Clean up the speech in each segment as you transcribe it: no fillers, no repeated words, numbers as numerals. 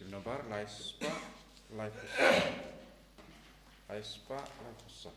Simnabar laispa laispa laifossa.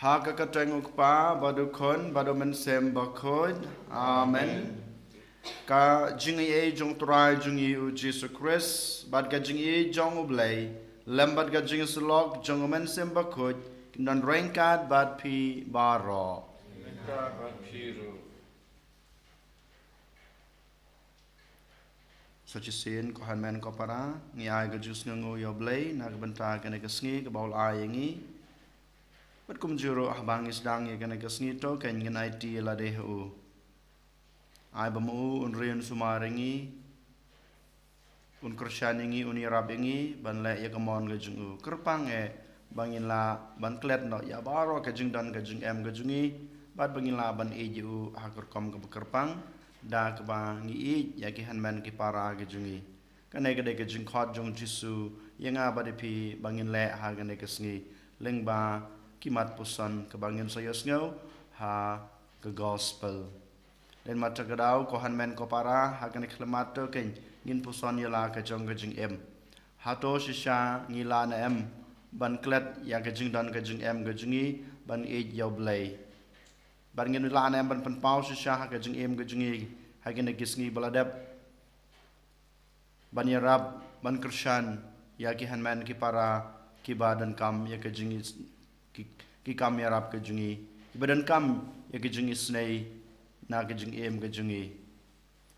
Hakakatenguk pa badukon badumen sem bakod. Amen. Ka jingi e jong turai jingi u Jesus Christ bad ka jingi jong ublay lembat ka jingi sulok jong men sem bakod kindan rengkat bad pi baro. Rengkat bad piru. Sochisin ko hanmen ko para ngi ay ka jus ngangu yoblay nagbenta ka negasngi ka baul ay ngi Pat kumjuro ahbang isdang ya kana kasngito kan nganai ti la dehu. Ai bamu unrian sumaringi un krisyaningi uni rabingi ban le ya kamon ga jungu. Kerpang bangin la ban klet no ya baro ka jing dan ka jing em ga jungi bat bangin la ban eju hakur kom ka kerpang da ka bangi i ya ki hanman ki para ga jungi. Kana ga de ka jing khot jong jisu yanga badipi bangin le ha ga ne kasngi lengba kimat pusan kebangin saya ngau ha ke gospel dan mata kedau ko hanmen ko para ha kan klemat to ken ngin pusan yala ka jong ka jing em ha to shisha ngila na em ban klet ya ka jing dan ka jing em ka jingi ban e yaw blay ban ngin la na em ban pan pau shisha ha ka jing em ka jingi ha kan gisngi baladap ban yarab ban krishan ya ki hanmen ki para ki badan kam ya ka jingi ki kam yarap ke jungi badan kam ya ke jungi snei na ke jungi em ke jungi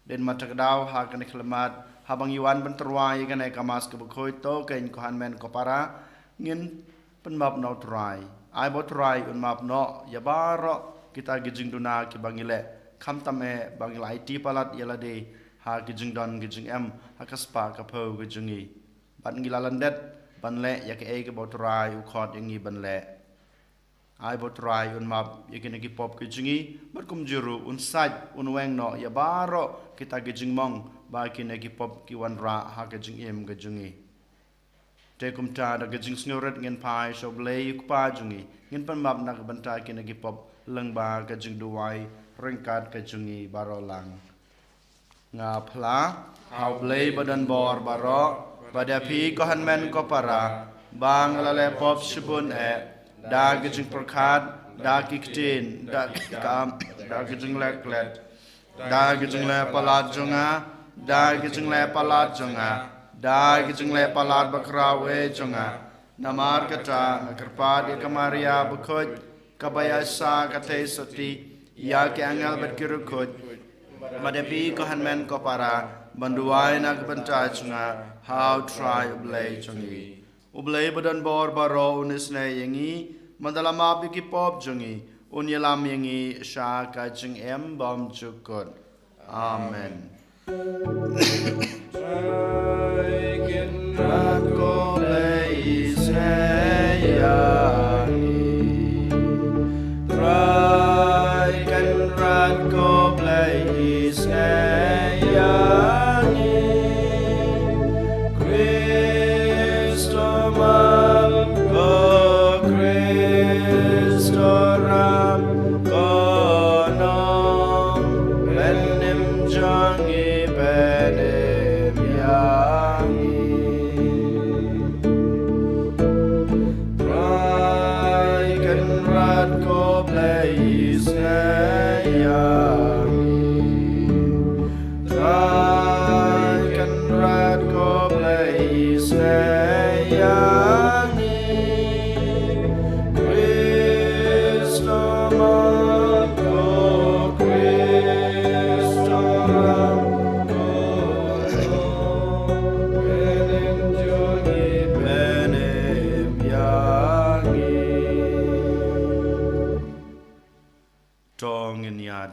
den mata kedau ha kan klemat habang iwan ban terwai kan kamas ke bkhoi to ken ko han men ko para ngin penmap no trai ai bo trai un map no ya baro kita ke jing duna ke bangile kham tame bangila it palat yala de ha ke jing don ke jing em ha kaspa ka pho ke jungi ban ngila landet ban le ya ke e ke bo trai u khot yangi ban le ai bot rai un map yakina ki pop ke jingi mat kum juru un saj un weng no ya baro kita ke jing mong ba kina ki pop ki wan ra ha ke jing em ke jingi te kum ta da ke jing snoret ngen pai so blay ku pa jingi ngen pan map nak banta kina ki pop leng ba ke jing duai rengkat ke jingi baro lang nga phla hau blay badan bor baro badapi ko hanmen ko para bang lale pop shibun da gijing perkat da kiktin da kam da gijing leklet da gijing le palat jonga da gijing le palat jonga da gijing le palat bakrawe jonga namar kata kerpad kamaria bukhoj kabayasa kate soti ya ke angal berkirukoj madapi ko hanmen ko para banduai nak benca jonga how try ublay jongi ublay badan bor baro unisne yangi mandalama biki pop jongi unyalam yangi sha ka jing em bom chukot amen Rako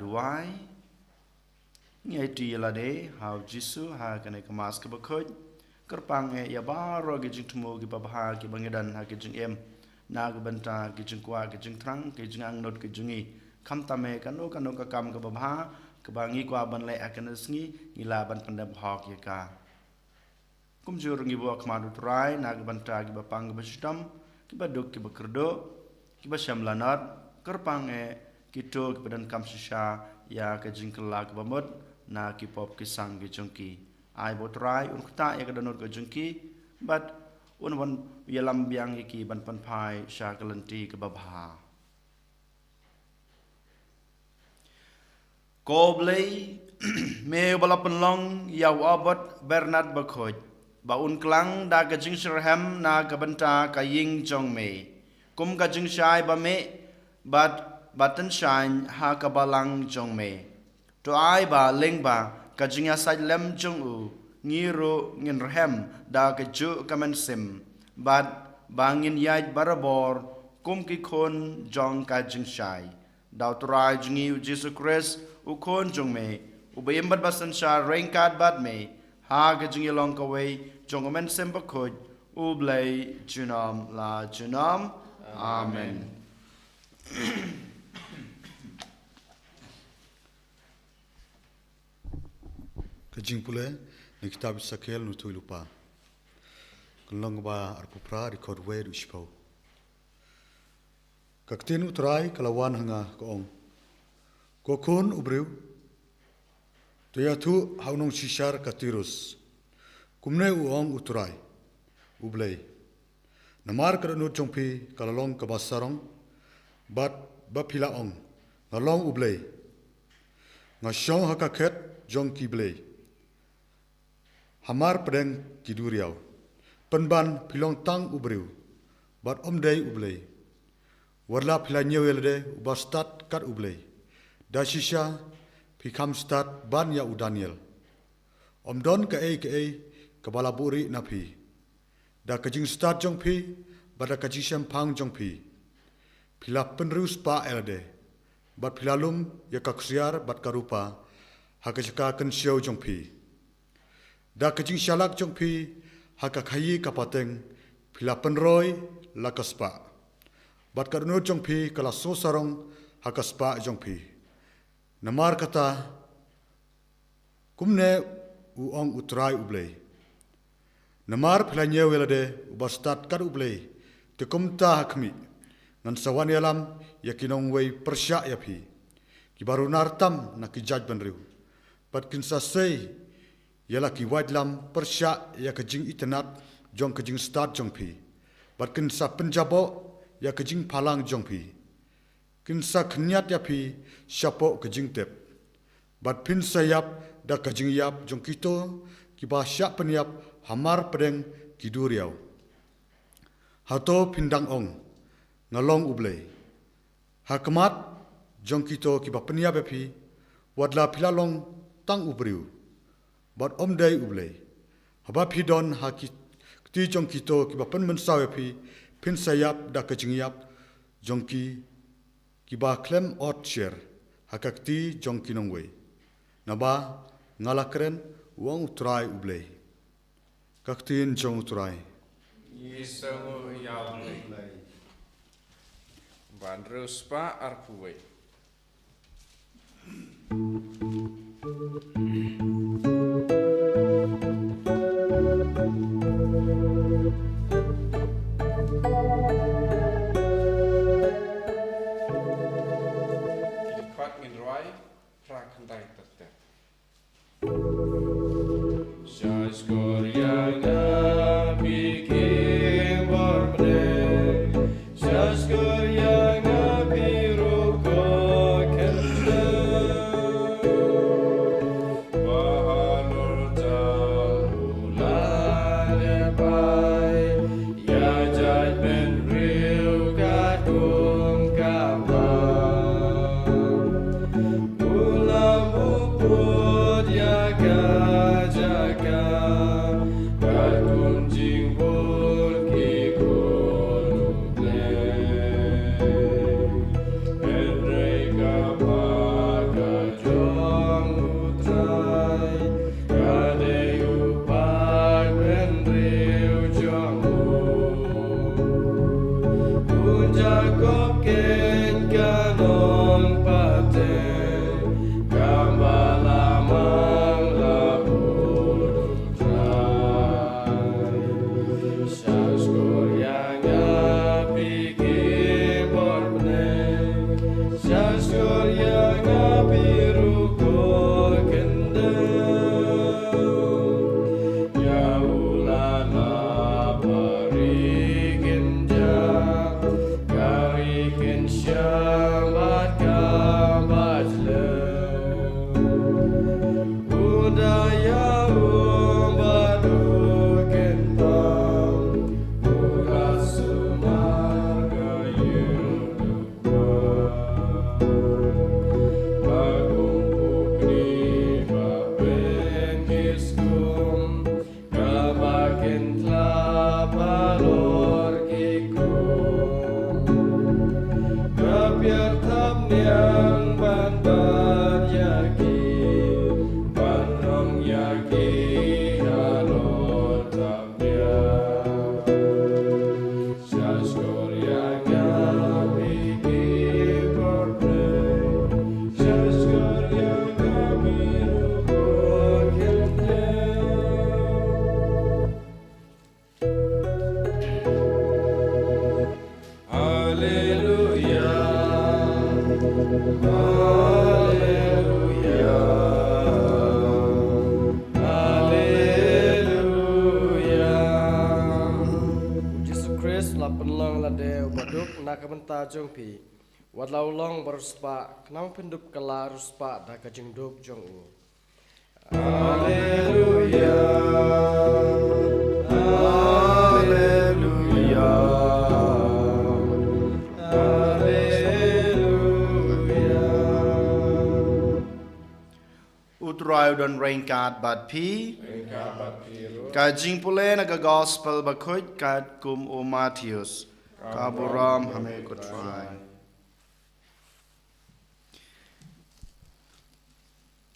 Duai ngai ti la de how jisu ha kanai kemas ke bekhoj kerpang ya baro ge jing tumo ge babha ge bangedan ha ge jing em na ge banta ge jing kwa ge jing trang ge jing ang not ge jungi kham tame kanu ka kam ge babha ke bangi kwa ban le akan sngi ngila ban pandam hok ye ka kum jur ngi bo khma du trai na ge banta ge bapang ge bestam ge baduk ge bekerdo ge basam lanat kerpang kito kepadan kam sisa ya ke jingkelak bamut na ki pop ki sang ki jungki ai botrai un kta ya ke danot ke jungki but un wan yalam biang iki ban pan pai sha kalenti ke babha koblei me balapan long ya wabot bernard bakhoj ba un klang da ke jing sherham na ke banta ka ying jong me kum ka jing shai ba me but batan shine ha kabalang jong me to ai ba leng ba kajinga sai lem jong u ngiro ngin rhem da ka ju kaman sim bat bangin yai barabor kum ki khon jong ka jing shai da trai jingi Jesus Christ u khon jong me u bayem bat basan sha rain kat bat me ha ka jingi long ka wei jong kaman sim ba khoj u blai junam la junam amen. Kajing pule ni kitab Sakel nu tui lupa. Kelong ba arpupra record we du shpau. Kaktin utrai kalawan hanga koong. Kokun ubriu. Tuya tu haunong shishar katirus. Kumne uong utrai. Ublay. Namar karanut jongpi kalalong kabasarong. Bat bapila ong. Ngalong ublay. Ngasyong hakaket jong kiblay. Hamar pedeng kiduriau. Penban pilong tang ubriu. Bat omdei ublay. Warla pilanyau yelde ubastat kat ublay. Da shisha pikam stat ban ya udaniel. Omdon ke ei kebala buri napi. Da kajing stat jong pi. Bada kajing sempang jong pi. Pila penrus pa elde. Bat pilalum ya kaksiar bat karupa. Hakajaka kensiau jong pi. Da kajing shalak jong pi. Hakakayi kapateng. Pila penroy lakaspa. Bat karno jong pi kala so sarong hakaspa jong pi. Namar kata kumne uong utrai ublay. Namar pilanya welade ubastat kar ublay. Tekumta hakmi. Ngan sawan yalam yakinong way persya yapi. Kibaru nartam na kijaj banriu. Pat kinsa say yala ki wadlam persya ya kajing itenat jong kajing start jong pi. Pat kinsa penjabo ya kajing palang jong pi. Kinsa kenyat yapi syapo kajing tep. Bat pin sayap da kajing yap jong kito kiba syak penyap hamar pedeng kiduriau. Hato pindang ong ngalong ublay. Hakmat jong kito kiba penyap yapi wadla pilalong tang ubriu. Bat omdai ublay. Haba pidon hakit kti jong kito kiba pen mensaw yapi pin sayap da kajing yap jong kiba klem ot share hakakti jong kinongwe. Naba ngalakren uang utrai ublay. Kaktin jong utrai. Yisangu yablay. Bandrus pa arpuwe. Kilipat nginroi prakandai tete. Jas koryanga bikin borbre. Jas koryanga biruko kende. Jong pi wat lau long beruspa kenang pendup kala ruspa da kajeng dup jong u. Haleluya, haleluya, haleluya. Utrai dan rengkat bat pi, kajing pule naga gospel bakut kat kum o Matius. Kaburam hame ko try.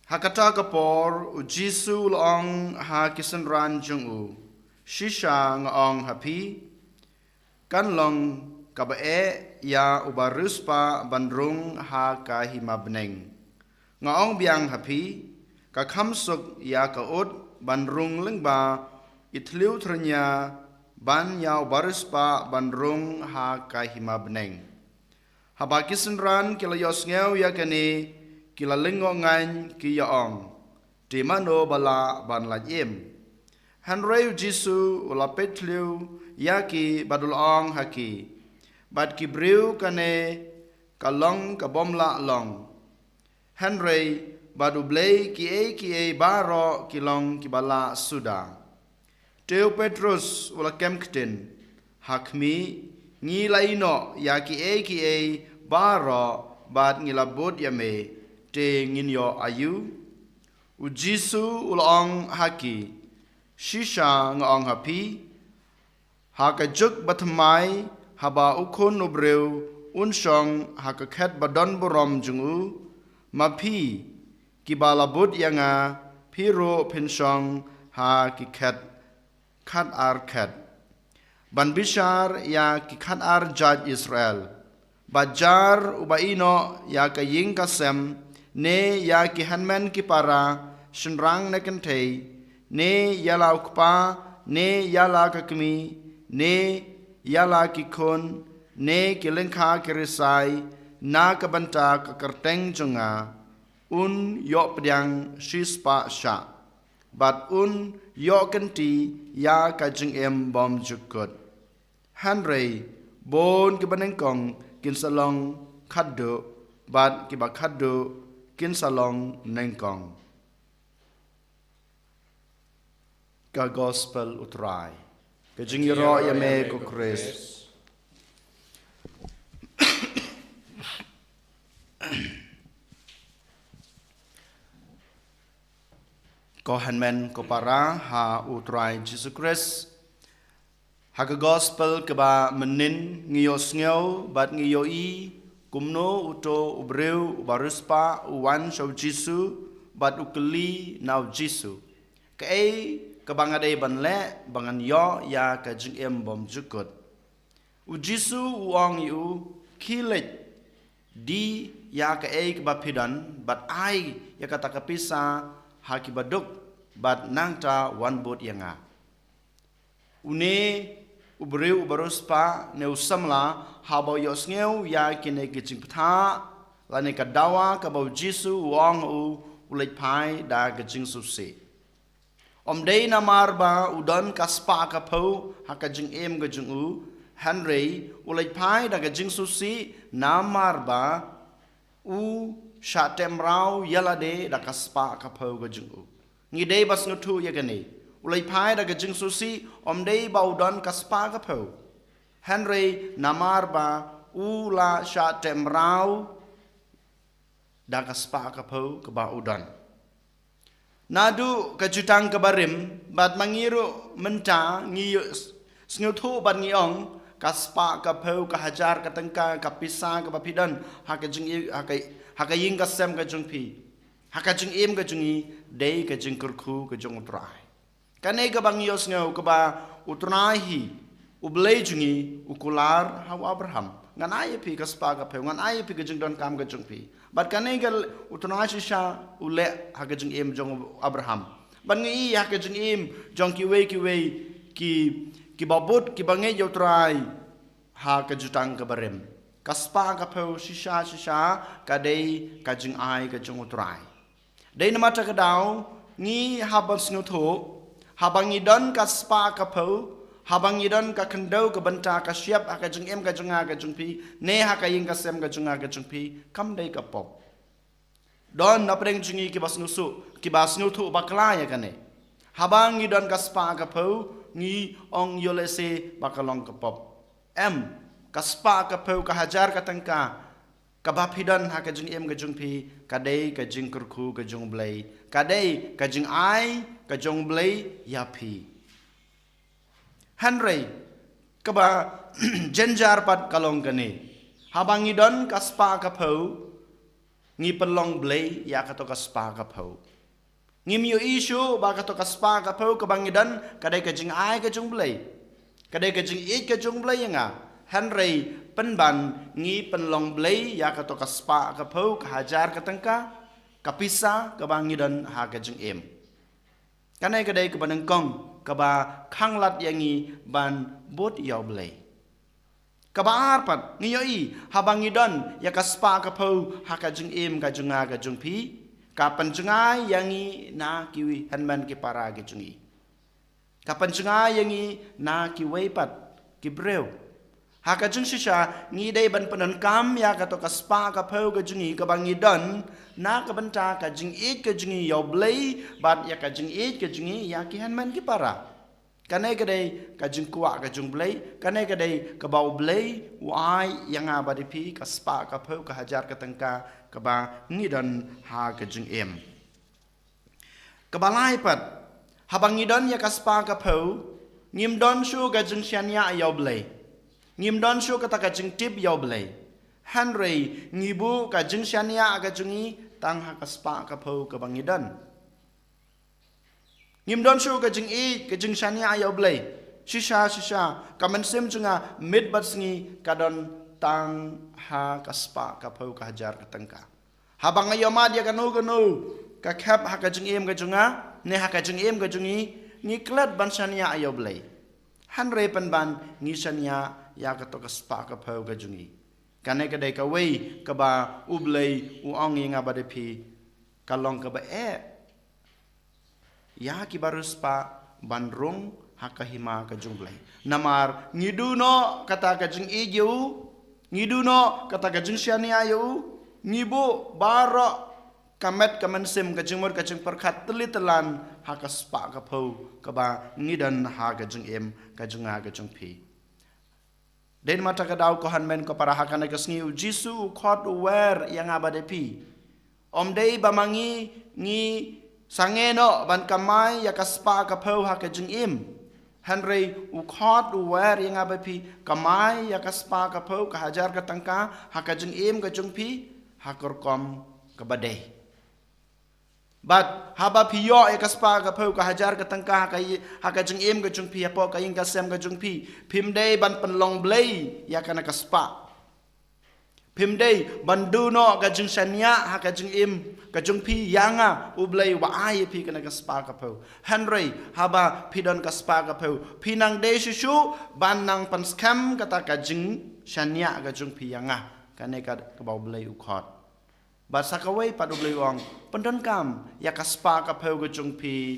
Hakata kapor u Jisu long ha kisan ran jung u. Shisha ngong hapi. Kan long kabae ya ubaruspa bandrung ha kahima beneng. Ngong biang hapi. Kakamsuk ya kaut bandrung lengba itliu ternya. Ban yau barispa bandrung ha kahima beneng. Habakisan ran kila yos ngeu ya kani kila lingo ngain ki yaong. Di mano bala ban lajim. Hanreu Jisu ula petliu ya ki badul ong haki. Bad ki briu kane kalong kabomla long. Hanrei badu blei ki e baro kilong ki bala suda. Teo Petrus ula kemkten hakmi ngi laino ya ki e baro bad ngilabot yame te nginyo ayu u Jisu ulong haki shisha ngong hapi hakajuk batmai haba ukon ubreu unshong hakaket badon borom jungu mapi kibalabot yanga piro penshong hakiket kat ar kat. Ban bishar ya ki kat ar jaj Israel. Bajar ubaino ya ka ying kasem ne ya ki hanmen ki para shenrang nekentei ne yala ukpa ne yala kakmi ne yala ki kon ne ki lengkha kirisai na ka banta ka kerteng junga un yo pediang shispa sha. Bat un yo kenti ya kajeng em bom jukut. Hanrei bon ki banengkong kin salong khaddo bat ki bakhaddo kin salong nengkong. Ka gospel utrai. Kajeng yoro yame ko Chris. Ko hanmen ko para ha utrai Jesus Christ. Haga gospel keba menin ngiyo sngew bat ngiyo i kumno uto ubreu ubaruspa uwan shaw Jisu bat ukeli naw Jisu. Kay kabangade banle bangan yo ya ka jing em bom jukut. U Jisu uong yu kilet di ya ka kebapidan bat ai ya kata kapisa haki baduk bat nangta wan bot yanga. Une ubreu ubaruspa ne usamla haba yosngeu ya kine gijing ptha lane kadawa kabau Jisu wong u ulet pai da gijing susi. Omdei namar ba udon kaspa kapau hakajing em gijing u Henry ulet pai da gijing susi namar ba u shatem rau yalade da kaspa kapau gijing u. Ngi day bas ngutu ya gani. Ulai pai da gajing susi om day bau don kaspa ka peu. Henry namar ba ula sha temrau da kaspa ka peu ka ba udon. Nadu kajutang kabarim bat mangiru menta ngi sngutu bat ngi ong kaspa ka peu ka hajar ka tengka ka pisa ka bapidan hakajing hakaying ka sem ka jungpi hakajing im ka jungi dei ka jingkurku ka jung utrai kanai ka bangios ngau ka ba utrai hi ublei jungi ukular hawa Abraham ngan ai pi kaspa ka peu ngan ai pi ka jing don kam ka jungpi bat kanai ka utrai sha ule hakajing im jong Abraham ban ngi hakajing im jong ki babut ki bangai utrai ha ka jutang ka barem kaspa ka peu shisha ka dei ka jing ai ka jong utrai dei na mata ka dau ngi haban snuto habangi don kaspa ka peu habangi don ka kendo ka banta ka siap ka jing em ka junga ka jungpi ne ha ka ying ka sem ka junga ka jungpi kam dei ka pop don na preng jungi ki bas nusu bakla ya kane habangi don kaspa ka peu ngi ong yolese bakalong ka pop kaspa ka peu ka hajar ka tangka ka bapidan ha ka jing em ka jungpi ka dei ka jing kurku ka jung blai ka dei ka jing ai ka jung blai yapi Henry ka ba jenjar pat kalong kane habangi don kaspa ka peu ngi pelong blai ya ka to kaspa ka peu ngi mio isu ba ka to kaspa ka peu ka bangidan ka dei ka jing ai ka jung blai ka dei ka jing it ka jung blai nga Henry penban ngi penlong blai ya ka to kaspa ka peu ka hajar ka tangka ka pisa ka bangidan ha ka jing em kanai ka dei ka banengkong ka ba khanglat yangi ban bot yaw blai ka ba arpat ngi yoi habangidon ya kaspa ka peu ha ka jing em ka junga ka jungpi kapan jengai yangi na kiwi hanman ki para ki jungi kapan jengai yangi na ki weipat ki breu haka jung shisha ngi dei ban panan kam ya ka to kaspa ka peu ka jungi ka bangi don na ka banta ka jing it ka jungi yaw blai bat ya ka jing it ka jungi ya ki hanman ki para kanai ka dei ka jing kuwa ka jung blai kanai ka dei ka bau blai wai yang abadipi kaspa ka peu ka hajar ka tangka ka ba ngi don ha ka jing em ka balai pat habangi don ya kaspa ka peu ngim don shu ka jing shania yaw blai ngim don shu ka ta ka jing tip yaw blai Henry ngibu ka jing shania ka jungi tang ha kaspa ka peu ka bangi don ngim don shu ka jing e ka jing shania yaw blai shisha ka man sim junga mid bat sngi ka don tang ha kaspa ka peu ka hajar ka tangka habang ayo ma dia kanu ka khap ha ka jing em ka junga ne ha ka jing em ka jungi ni klat ban shania ayo blai Henry ban ngi shania ya ka to kaspa ka peu ka jungi kanai ka dei ka wei ka ba ublai u ong inga ba de pi ka long ka ba ya ki barus pa bandrung ha ka hima ka junglai namar ngiduno kata ka jing igiu ngiduno kata ka jing shania yu ngibu baro kamet kamansim ka jingmur ka jing perkhat telitelan ha ka spa ka peu ka ba ngidan ha ka jing em ka junga ka jung pi den mata ka daw ko hanmen ko para hakana ka sngi jisu khot wer yang abade pi om dei bamangi ngi sangeno ban kamai ya ka spa ka peu ha ka jing em Henry khot wer yang abade pi kamai ya ka spa ka peu ka hajar ka tangka ha ka jing em ka jung pi hakor kom ka badai but haba piyo e kaspa ka peu ka hajar ka tangka ha ka jing em ka jung pi apo ka ing ka sem ka jung pi phim dei ban panlong blai ya kana kaspa phim dei bandu no ka jing shania ha ka jing em ka jung pi yanga u blai wa ai pi kana kaspa ka peu Henry haba pidon kaspa ka peu pinang dei shu ban nang pan scam kata ka jing shania ka jung pi yanga kane ka bau blai u khot Basa kawai padu blai wong pendon kam ya kaspa ka peu ka jung pi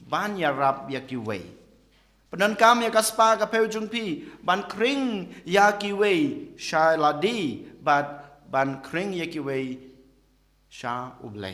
ban ya rap ya ki wei pendon kam ya kaspa ka peu jung pi ban kring ya ki wei sha ladi ban kring ya ki wei sha ublai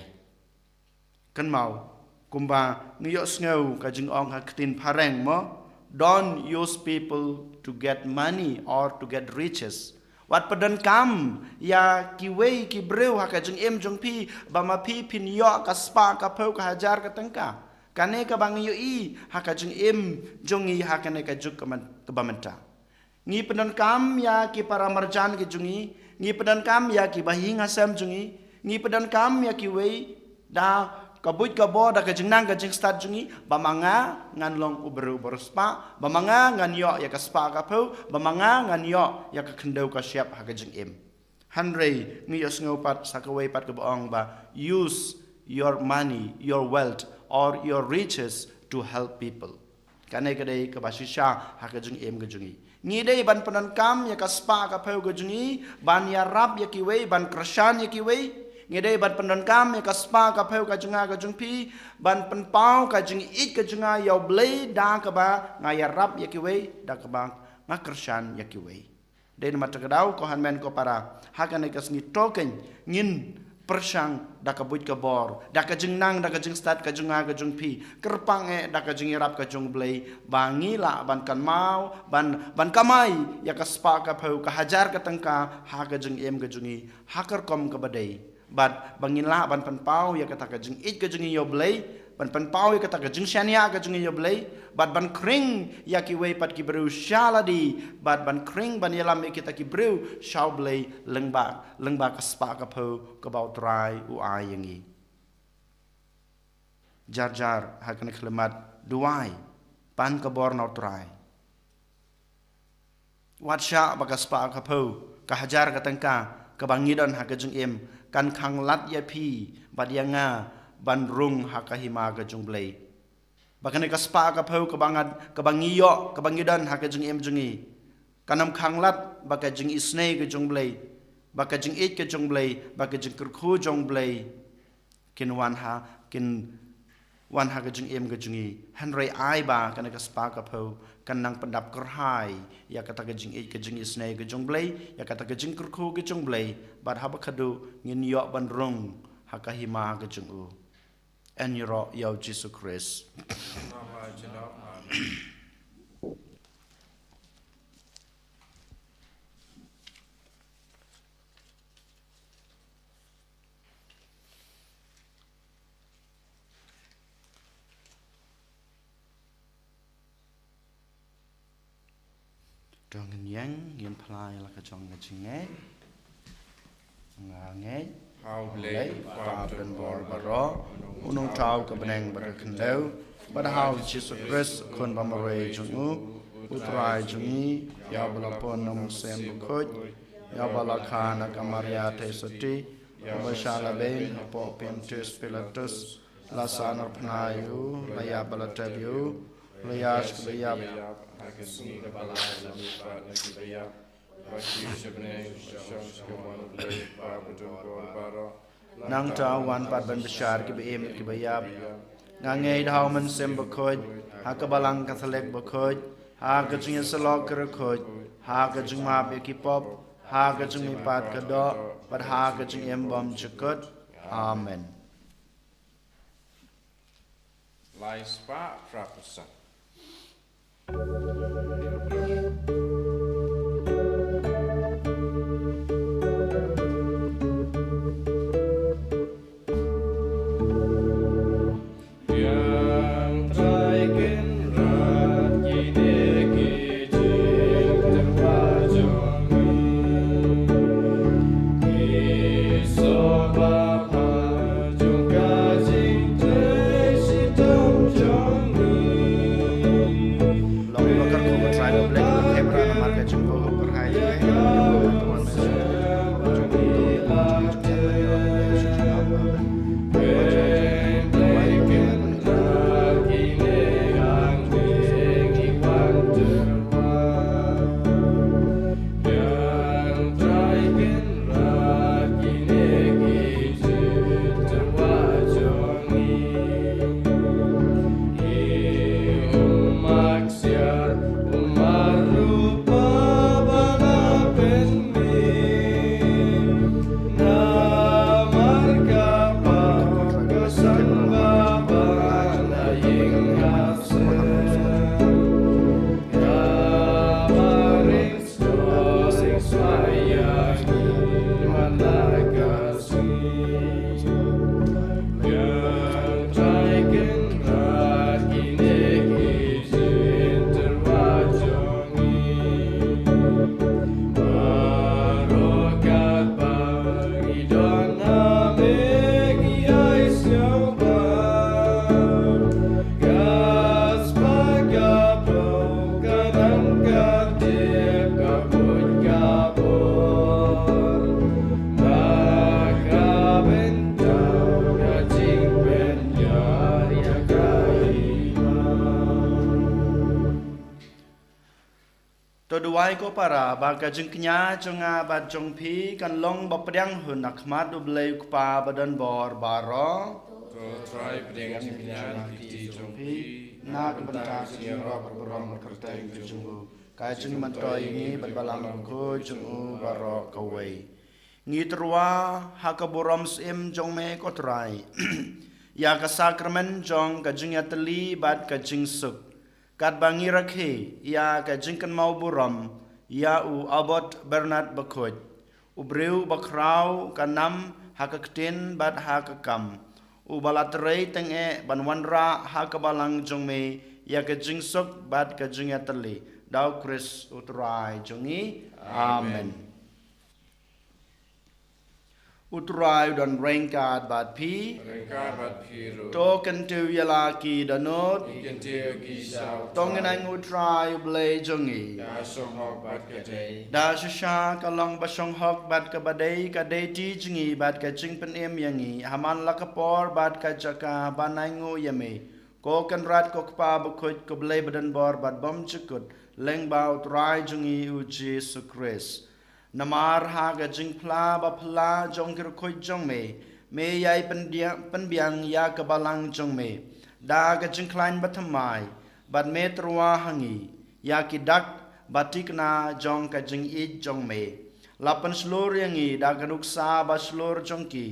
kan mau kumba ngiyok ngau ka jing ong ha ktin pareng mo. Don't use people to get money or to get riches. Wat padan kam ya kiwei ki breu ha ka jing em jong pi ba ma pi pin yo ka spa ka pau ka hajar ka tengka. Kane ka bang yo i ha ka jing em jong i ha kane ka juk ka bamenta. Ngi padan kam ya ki para marjan ki jungi, ngi padan kam ya ki bahinga sam jungi, ngi padan kam ya ki wei da kabut kabo da ka jing nang ka jing start jungi bamanga ngan long ubru spa bamanga ngan yo ya ka spa ka pau bamanga ngan yo ya ka kendau ka siap ha ka jing em hanrei ngi yo sngo pat sakawai pat ka bong ba use your money, your wealth or your riches to help people kane ka dei ka basisha ha ka jing em ka jungi ngi dei ban panan kam ya ka spa ka pau ka jungi ban ya rap ya ki wei ban krashan ya ki wei ngedei ban pendon kam ya ka spa ka peu ka junga ka jungpi ban pen pau ka jung it ka junga yau blei da ka ba ngaya rap ya ki wei da ka ba ngakershan ya ki wei den mata ka dau ko han men ko para hakan ka sngi token ngin persang da ka buit ka bor da ka jung nang da ka jung start ka junga ka jungpi kerpang da ka jung rap ka jung blei bangila ban kan mau ban kamai ya ka spa ka peu ka hajar ka tangka ha ka jung em ka jungi hakar kom ka badai Bat bangila ban penpau ya kata ka jing it ka jing yo blei ban penpau ya kata ka jing shania ka jing yo blei bat ban kring ya ki wei pat ki bru shaladi bat ban kring ban yalam ya kita ki bru shau blei lengba ka spa ka pau ka bau trai u ai yangi jar ha kan khlemat duai pan ka bor nau trai wat sha ba ka spa ka pau ka hajar ka tangka ka bangidon ha ka jing em kan khang lat ya pi badianga ban rung hakahima ka jungblei bakane ka spa ka phau ka bangat ka bangiyo ka bangidan ha ka jung em jungi kanam khang lat baka jing isnei ka jungblei baka jing it ka jungblei baka jing kurkhu jungblei kin wan ha ka jung em ka jungi hanrei ai ba kana ka spa ka phau kan nang pendap kerhai ya kata ka jing it ka jing isnei ka jungblei ya kata ka jing kurkhu ka jungblei bad haba khadu ngin yo ban rung hakahima ka jungu en yoro yo Jesus Christ Nama Jilaf, Amen. Trong yang yin plai la ka jong nga chinge nga nge Hau lấy blei và bên bor baro unong trao ka beneng bar khendeu bad how Jesus Christ kon ba mare jungu utrai jungi ya bala pon nom sem khoj ya bala khana kamaria te soti ba shala ben po pentus pilatus la sanar pnayu la ya bala tabiu la yash ya Hagesni kepala lupa lagi bayar Bagi sebenarnya Syams kewan blei Babudun bor baro nang ta wan pat ban bashar ki beem ki bayab nga ngei daw man sem bakhoj ha ka balang ka thalek bakhoj ha ka chung salok ka khoj ha ka chung ma be ki pop ha ka chung mi pat ka do pat ha ka chung em bom chukut amen Lai spa prapusan long lo kar ko try to black duai ko para ba ka jing knya jonga ba jong phi kan long ba pryang hun akmat ublei pa badan bor baro to try pedang jingnya piti jong phi na ka banta ki ro berom kertai jung ka jing man to ini ban balam ko jung baro ka wei ngi trwa ha ka borom sim jong me ko trai ya ka sakramen jong ka jing atli bat ka jing suk kat bangi rakhe ya ka jingkan mau buram ya u abot bernard bakhoj u breu bakrau kanam hakaktin bat hakakam u balatrei tenge banwanra hakabalang jongme ya ka jingsok bat ka jingatali dau kris utrai jongi amen utrai dan rengkat bat pi rengkat bat piru token tu yala ki danot ikan teo kisau tongenang utrai blei jongi ya sohok bat kadai da shisha kalong basong hok bat ka badai ka dei ti jingi bat ka jing pen em yangi haman lakapor bat ka jaka banangu yame ko kan rat ko pa bukhoj ko blei badan bor bat bom chukut leng bau trai jongi u Jesus Christ namar ha ga jing pla ba pla jong kir khoj jong me yai pen biang ya ka balang jong me da ga jing klain bathamai bat me trwa hangi ya ki dak batikna jong ka jing I jong me lapan slur yangi da ganuk sa ba slur jong ki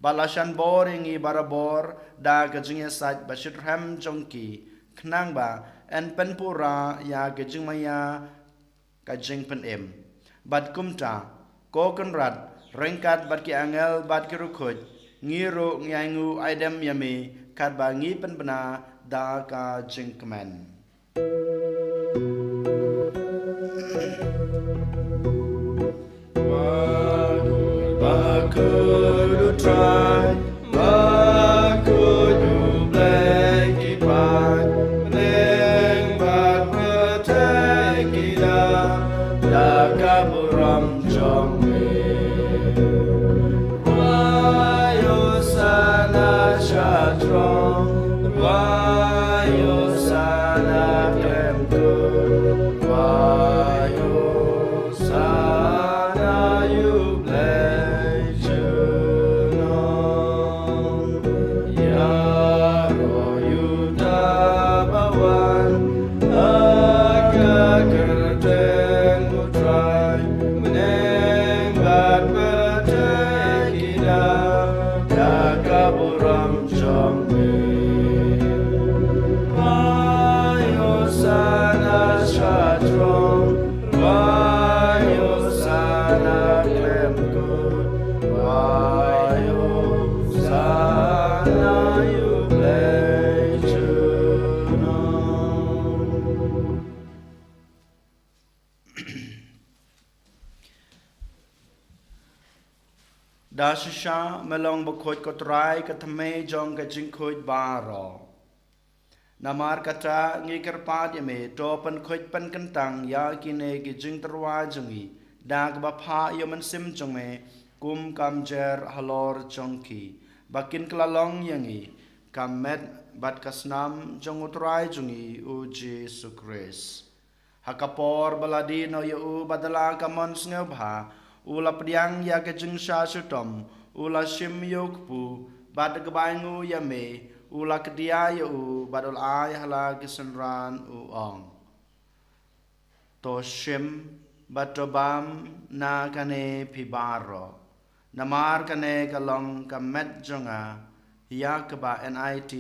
balashan bor yangi barabor da ka jing saj ba shitram jong ki knang ba en pen pura ya ka jing maya ka jing pen em bat kumta ko kan rat rengkat bat ki angel bat ki rukhoj ngiro ngiangu aidem yame kat ba ngi pen bena da ka jing kemen Bakudu try, bakudu blek ipan, neng bat petek ida, da kaburam jong me. Wayo sana chatrong, wayo sana klemkun, wayo sana you bless junong. Yaro you dabawan, akakerten utrai, meneng bat petek ida, dakaburam jongme. Wayo sana chatrong, wayo sana klemkut, wayo sana you bless junong. Da shisha melong bakhoj kotrai kathame jong ka jing khoj baro namar kata ngikir pad yame to pan khoj pan kentang ya kine ki jing terwa jongi dag bapha yoman sim jongme kum kamjer halor jongki bakin klalong yangi kamet bat kasnam jong utrai jongi u Jesus Christ hakapor baladi no yu badala kamon sngebha ula pdiang ya ke jing sha sutom ula shim yokpu bad gbangu yame ula kedia yu badul ay hala kisenran u ong to shim batobam na kane pibaro namar kane kalong kamet jonga ya keba NIT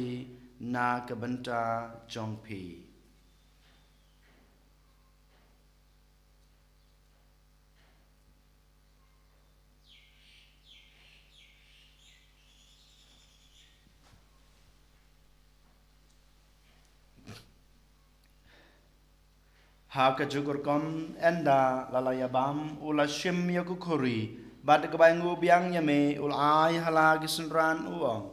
na kebenta jongpi Haka jugur kom enda lalayabam ula shim yakukuri bad kebangu biang yame ul ay hala gisenran uong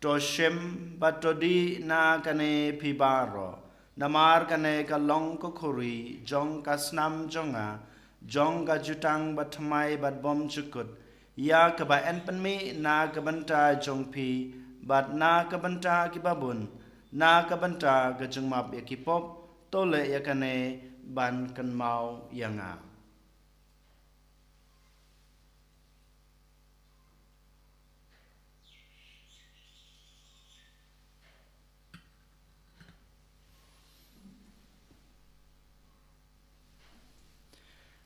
to shim batodi na kane pibaro namar kane kalong kukuri jong kasnam jonga jong ka jutang batmai bad bom chukut ya keba en penmi na kebenta jong pi bad na kebenta kibabun na kebenta kejeng map yakipop tole yakane ban kan mau yang a.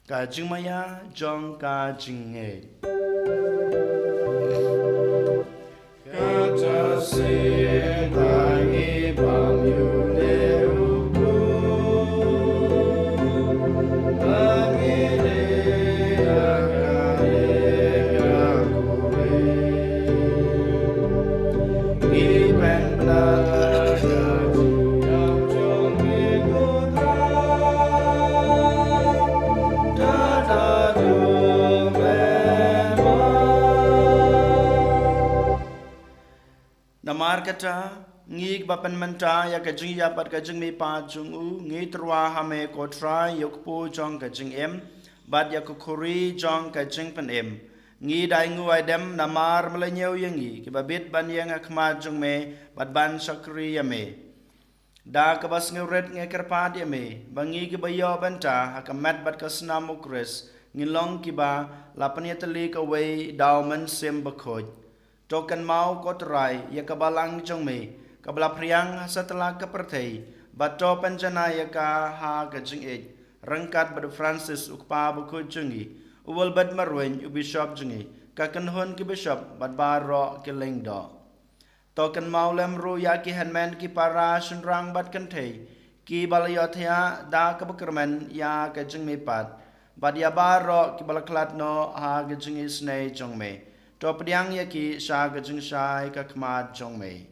Ka jing maya jong ka jing e. Kata sebangi pamyune uku Bangine akane kakure Ipen nalaga jiyam jong mikutra Dadadu Namar kata ngig bapan menta ya ka jing ya pat ka jing mi pa jung u ngi trwa ha me ko try yok po jong ka jing em bat ya ko khuri jong ka jing pen em ngi dai ngu ai dem namar mle nyeu yangi ki babit ban yang khma jung me bat ban sakri ya me da ka bas ngi ret ngi karpat ya me bangi ki bayo banta ha ka mat bat ka snam ukres ngi long ki ba lapan ya tali ka wei dauman sem bakhoj Token mau kotrai ya kabalang jong me kabla priang setelah kepertai bato penjana ya ka ha ka jing e rangkat bad Francis ukpa buku jungi uwal bad marwen u bishop jungi ka kanhon ki bishop bad baro ki lengdo token mau lem ru ya ki hanman ki para sunrang bad kantei ki balayothya da ka bakerman ya ka jing me pat bad ya baro ki balaklat no ha ka jing isnei jong me to pediang ya ki sa ka jing sai ka khmat jong me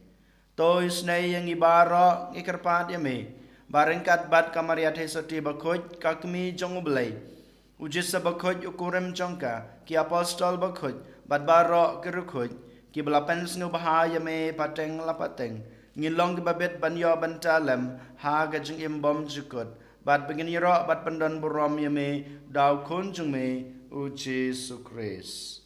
to isnei yang ibaro ikarpat ya me barengkat bat kamaria the sati bakhoj ka kmi jong blai ujis sa bakhoj ukurem jongka ki apostol bakhoj bat baro kirukhoj ki belapen snu bahaya me pateng lapateng ngilong ki babet banyo bantalem ha ka jing imbom jukut bat begin yero bat pendan burom ya me daw khon jong me uji sukris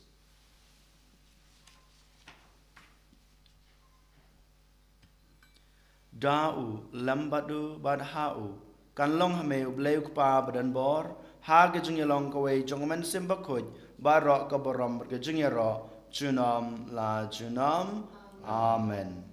Dau lambadu bad hau kan long hame ubleu pa badan bor ha ge jing long ko wei jong men sim bakhoj baro ka borom ge jing ro junam la junam amen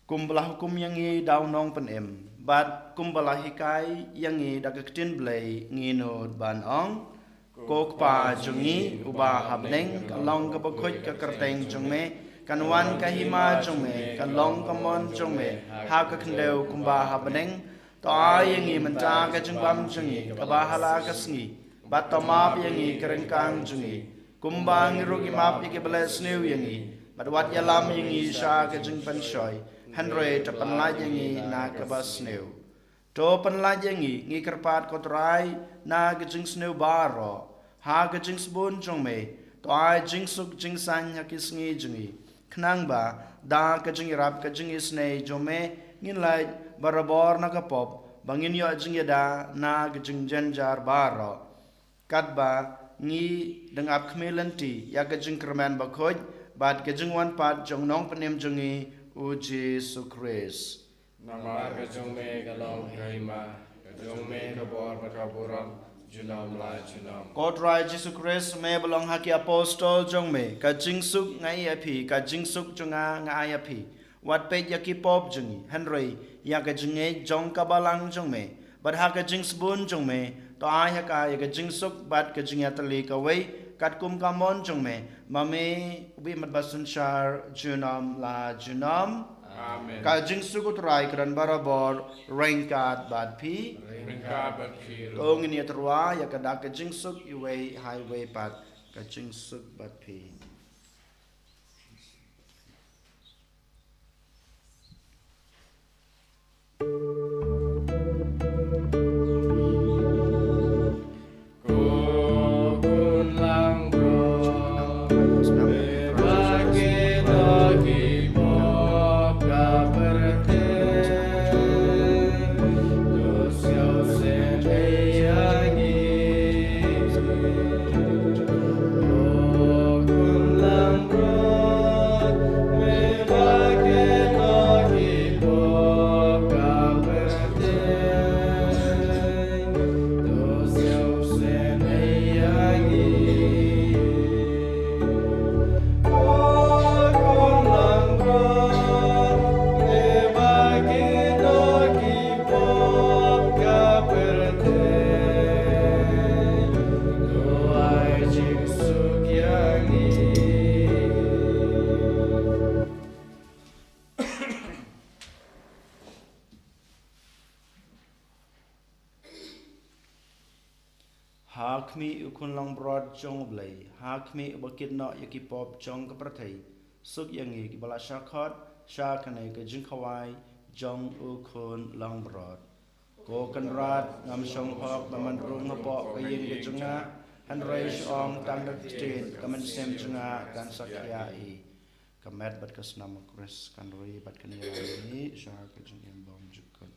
kumbalah hukum yang i dau nong pen em bat kumbalah hikai yang i dak ketin blai nginod ban ong Kok pa jungi ubah habneng kalong ka bakhoj ka kerteng jong me kanwan ka hima jong me kalong ka mon jong me ha ka khendeu kumba habneng to ayengi menta ka jengwam jungi ka bahala ka sngi bat to map yengi kerengkang jungi kumba ngirugi map iki beles new yengi bat wat yalam yengi sha ka jeng pansoy hanre ta panla yengi na ka bas new to panla yengi ngi kerpat kotrai na ka jeng snew baro ha ka jing sbon jong me to ai jing suk jing san ha ki sngi jungi knang ba da ka jing rap ka jing isnei jong me ngin lai barabor na ka pop bangin yo jing da na ka jing janjar baro kat ba ngi dengap khmelanti ya ka jing kerman ba khoj bat ka jing wan pat jong nong panem jungi uji sukris Namar ka jong me kalong haima ka jong me ka bor ba ka buram Junam la junam Kodrai Jesus Christ me belong haki apostol jong me ka jingsuk ngai api ka jingsuk junga ngai api wat pe yaki pop jungi Henry ya ka jinge jong ka balang jong me bat ha ka jings bun jong me to ai ha ka ya ka jingsuk bat ka jingya tali ka wei kat kum ka mon jong me mame ubi mat basun shar junam la junam Amen ka jingsuk utrai kran barabor rengkat bat pi Ringka bat kiru Ong ini terwa ya kada ka jingsuk iway highway pat ka jingsuk bat pi. Kukun lang bro Bagi dagi mok ka perte Kukun lang bro Hakmi ukun long broad jong blay. Hakmi bakit no yaki pop jong kapratay. Suk yangi kibala shakot shakane ke jingkawai jong ukun long broad. Ko kan rat ngam shong hok baman rung hapok kaying ke junga. Han reish ong tang dak state kaman sem junga kan sakya i. Kamet bat kasnam kres kan roi bat kan yani shak ke jung em bom jukot.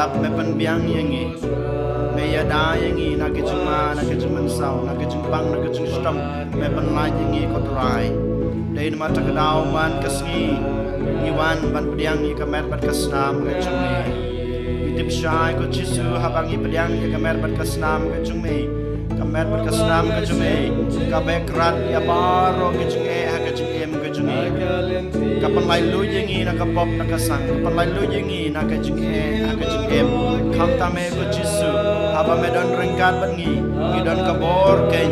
Me penbiang yangi me yada yangi nakijuma nakijuman sau nakijung bang nakijung stam me penlai yangi kotorai dai mata kadau man kasngi iwan ban pediang yi kamer bat kasnam kajumi idip shai ko jisu habangi pediang yi kamer bat kasnam kajumi kamer bat kasnam kajumi kabekrat ya baro kajunge hakajungem kajungi kapan lai lu yangi nakapop nakasang kapan lai lu yangi nakajunge hakajungem kam tame ko jisu haba medan rengkat bangi ngidon kabor ken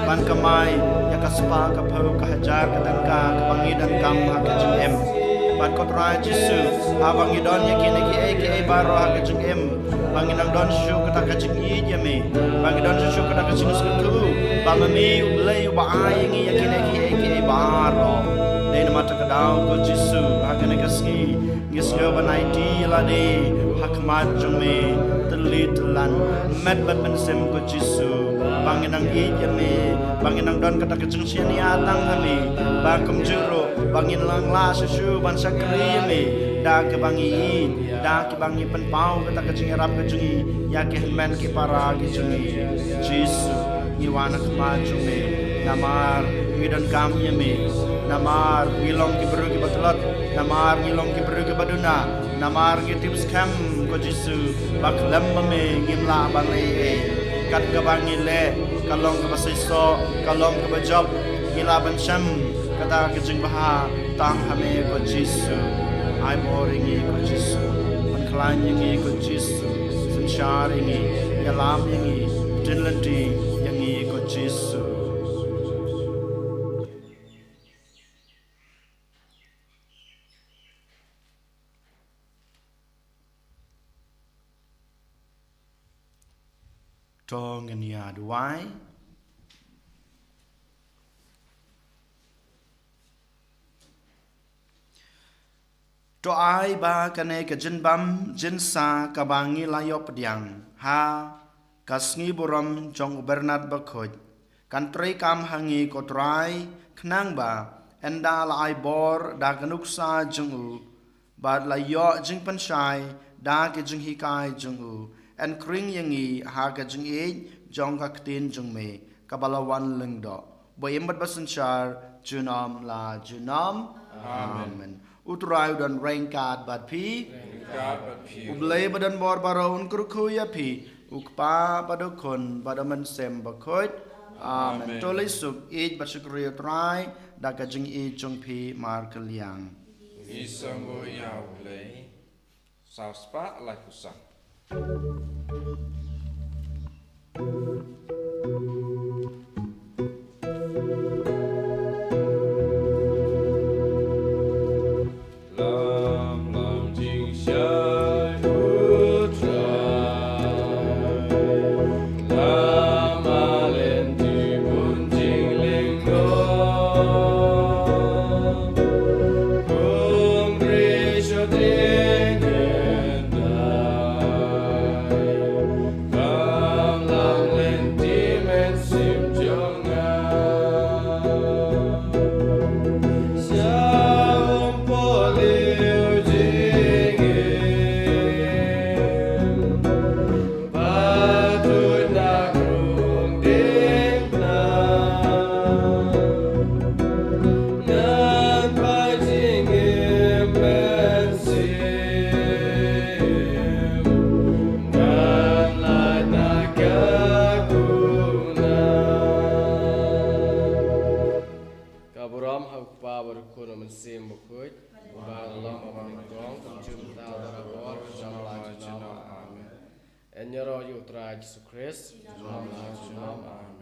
ban kamai ya kaspa kapau kahajar katangka kabangi dan kam hakajungem ban kotra jisu haba ngidon yakini ki baro hakajungem Banginang don shu kata kacing i yami. Bangin don shu kata kacing skutu. Bamami ublay ubaay ngi yakineki eki baro. Dei nama takadau ko Jisu hakane kasngi ngisngo banai di lade hakmat jome telit lan met bat pensem ko Jisu. Banginang i yami. Banginang don kata kacing siani atang kami. Bakum juro bangin lang la susu ban sakri yami. Da ke bangi da ke bangi penpau kata kacing rap kacungi ya ke men ke para kacungi Jisu iwana kemajume namar ngidon kam yami namar ngilong ki beru ki batlat namar ngilong ki beru ki baduna namar ngitip scam ko Jisu baklam me ngimla balai kat ke bangi le kalong ke basiso kalong ke bajab ngila bansham kata kacing baha tang hame ko Jisu ai boringi ko Jisu panklanyangi ko Jisu sansharingi yalamyangi dinlati yangi ko Jisu tong ni aduai to ai ba kane ka jinbam jinsa ka bangi layop diang ha kasngi buram jong bernard bakhoj kan trei kam hangi ko trai knang ba enda lai bor da kanuksa jungu ba layo jing panshai da ke jing hikai jungu en kring yangi ha ka jing e jong ka ktin jung me kabalawan lengdo boyem bat basanchar junam la junam amen utrai dan rengkat bat pi ublay badan bor baron krukuya pi ukpa badokon badaman sem bakhoj amen tolai suk ej basukri utrai da ka jing e jong pi mar kaliang Isambo yau play. Sauspa like usang. Lam lam jing shai utrai. Lam alen di bun jing ling go. Kum risho ding and dai. Lam lam len di men sim jong Xiao po liu jing in. Ba tu na kung ding na. Ngan pai jing in men sim. Ngan lai na ka kuna. Kaburam hakpa berkuno mensim bukut balong menggong jum tal darabor jamalaj nama amen. Enyero yutra Jesus Christ. Amen.